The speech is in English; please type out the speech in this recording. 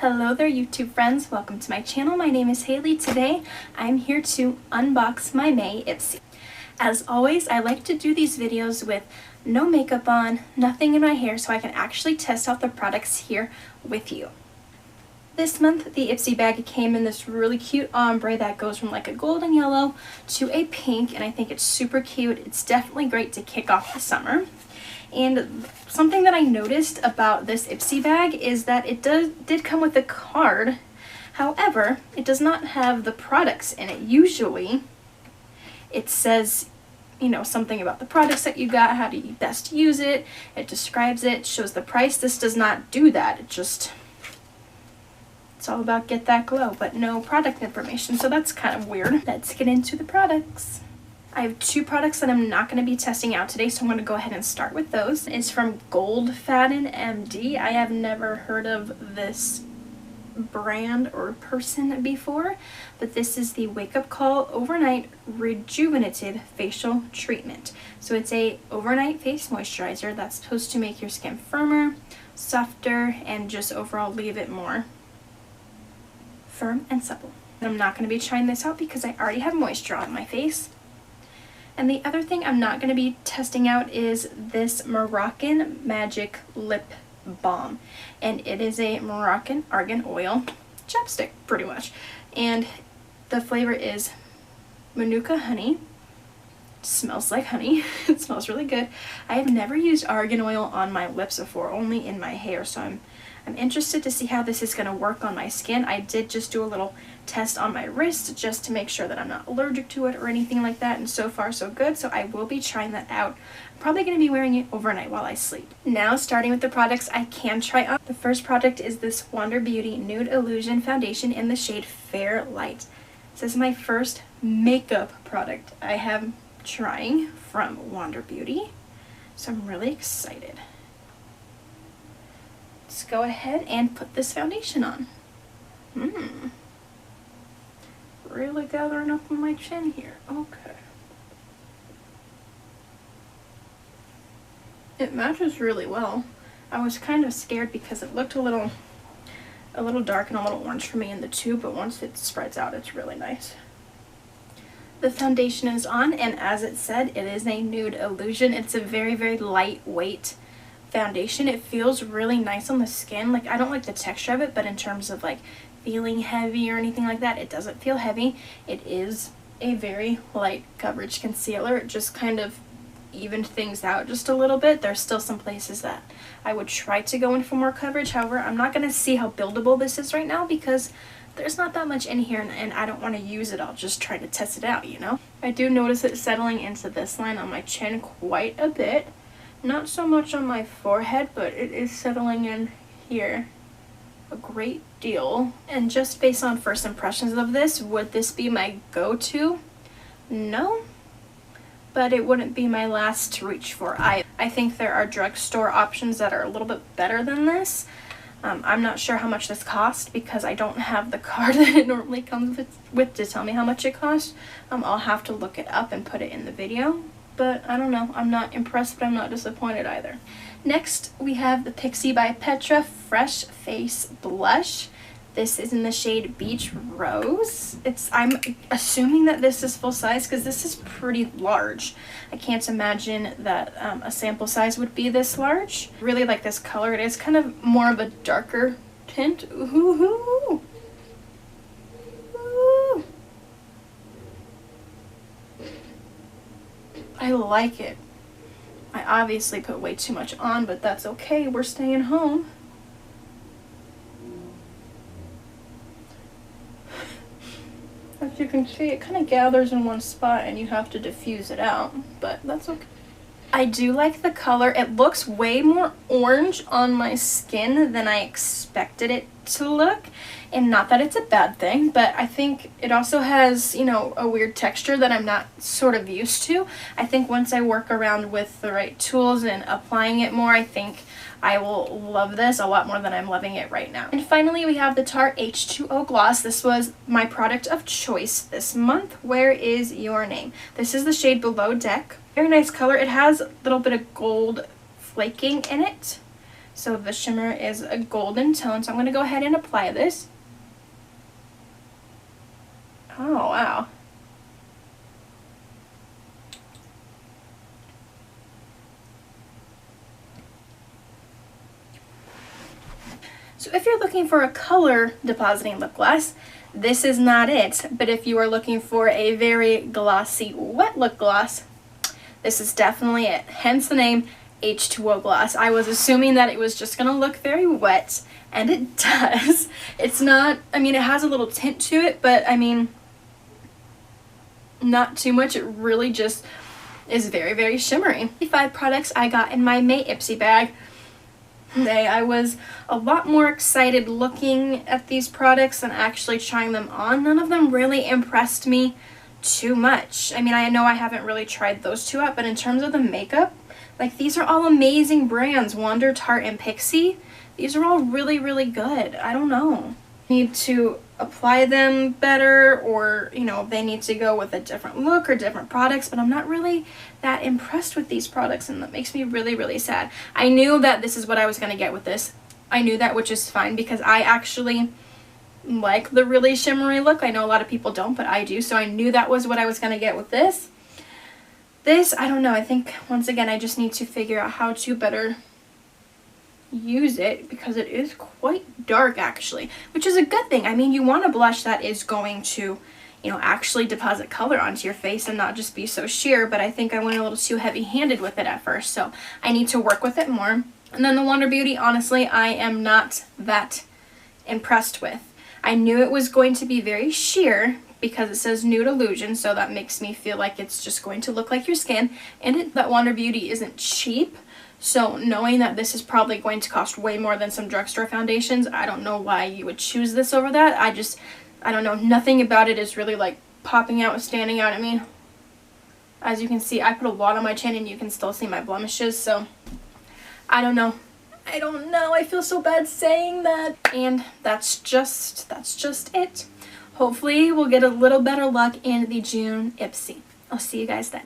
Hello there YouTube friends, welcome to my channel. My name is Haley. Today I'm here to unbox my May IPSY. As always, I like to do these videos with no makeup on, nothing in my hair, so I can actually test out the products here with you. This month the IPSY bag came in this really cute ombre that goes from like a golden yellow to a pink, and I think it's super cute. It's definitely great to kick off the summer. And something that I noticed about this IPSY bag is that it did come with a card. However, it does not have the products in it. Usually it says, something about the products that you got, how do you best use it, it describes it, shows the price. This does not do that. It's all about get that glow, but no product information, so that's kind of weird. Let's get into the products. I have two products that I'm not going to be testing out today, so I'm going to go ahead and start with those. It's from Goldfaden MD. I have never heard of this brand or person before, but this is the Wake Up Call Overnight Rejuvenative Facial Treatment. So it's a overnight face moisturizer that's supposed to make your skin firmer, softer, and just overall leave it more firm and supple. I'm not going to be trying this out because I already have moisture on my face. And the other thing I'm not going to be testing out is this Moroccan Magic Lip Balm. And it is a Moroccan argan oil chapstick, pretty much. And the flavor is Manuka honey. It smells like honey. It smells really good. I have never used argan oil on my lips before, only in my hair. So I'm interested to see how this is going to work on my skin. I did just do a little test on my wrist just to make sure that I'm not allergic to it or anything like that, and so far so good, so I will be trying that out. I'm probably going to be wearing it overnight while I sleep. Now, starting with the products I can try on. The first product is this Wander Beauty Nude Illusion Foundation in the shade Fair Light. This is my first makeup product I have trying from Wander Beauty, so I'm really excited. Let's go ahead and put this foundation on. Really gathering up on my chin here. Okay. It matches really well. I was kind of scared because it looked a little dark and a little orange for me in the tube, but once it spreads out, it's really nice. The foundation is on, and as it said, it is a nude illusion. It's a very, very lightweight foundation. It feels really nice on the skin. Like, I don't like the texture of it, but in terms of like feeling heavy or anything like that, it doesn't feel heavy. It is a very light coverage concealer. It just kind of evened things out just a little bit. There's still some places that I would try to go in for more coverage. However, I'm not going to see how buildable this is right now because there's not that much in here, and I don't want to use it. I'll just try to test it out, I do notice it settling into this line on my chin quite a bit. Not so much on my forehead, but it is settling in here a great deal. And just based on first impressions of this, would this be my go-to? No, but it wouldn't be my last to reach for. I think there are drugstore options that are a little bit better than this. I'm not sure how much this cost because I don't have the card that it normally comes with to tell me how much it costs. I'll have to look it up and put it in the video. But I don't know, I'm not impressed, but I'm not disappointed either. Next, we have the Pixi by Petra Fresh Face Blush. This is in the shade Beach Rose. I'm assuming that this is full size because this is pretty large. I can't imagine that a sample size would be this large. Really like this color. It is kind of more of a darker tint. Ooh. I like it. I obviously put way too much on, but that's okay. We're staying home. As you can see, it kind of gathers in one spot and you have to diffuse it out, but that's okay. I do like the color. It looks way more orange on my skin than I expected it to look, and not that it's a bad thing, but I think it also has, a weird texture that I'm not sort of used to. I think once I work around with the right tools and applying it more, I think I will love this a lot more than I'm loving it right now. And finally, we have the Tarte H2O Gloss. This was my product of choice this month. Where is your name? This is the shade Below Deck. Very nice color. It has a little bit of gold flaking in it. So the shimmer is a golden tone, so I'm going to go ahead and apply this. Oh, wow. So if you're looking for a color depositing lip gloss, this is not it. But if you are looking for a very glossy, wet lip gloss, this is definitely it. Hence the name H2O gloss. I was assuming that it was just going to look very wet, and it does. It's not, I mean, it has a little tint to it, but I mean, not too much. It really just is very, very shimmery. The 5 products I got in my May IPSY bag. I was a lot more excited looking at these products than actually trying them on. None of them really impressed me too much. I mean, I know I haven't really tried those two out, but in terms of the makeup, like, these are all amazing brands. Wonder, Tarte, and Pixi. These are all really, really good. I don't know. Need to apply them better, or, you know, they need to go with a different look or different products, but I'm not really that impressed with these products, and that makes me really, really sad. I knew that this is what I was going to get with this. I knew that, which is fine, because I actually like the really shimmery look. I know a lot of people don't, but I do, so I knew that was what I was going to get with this. This, I don't know, I think, once again, I just need to figure out how to better use it, because it is quite dark, actually, which is a good thing. I mean, you want a blush that is going to, you know, actually deposit color onto your face and not just be so sheer, but I think I went a little too heavy-handed with it at first, so I need to work with it more. And then the Wonder Beauty, honestly, I am not that impressed with. I knew it was going to be very sheer because it says Nude Illusion, so that makes me feel like it's just going to look like your skin, and that Wonder Beauty isn't cheap. So knowing that this is probably going to cost way more than some drugstore foundations, I don't know why you would choose this over that. I don't know, nothing about it is really like popping out, standing out at me. As you can see, I put a lot on my chin and you can still see my blemishes, so I don't know. I feel so bad saying that. And that's just it. Hopefully we'll get a little better luck in the June IPSY. I'll see you guys then.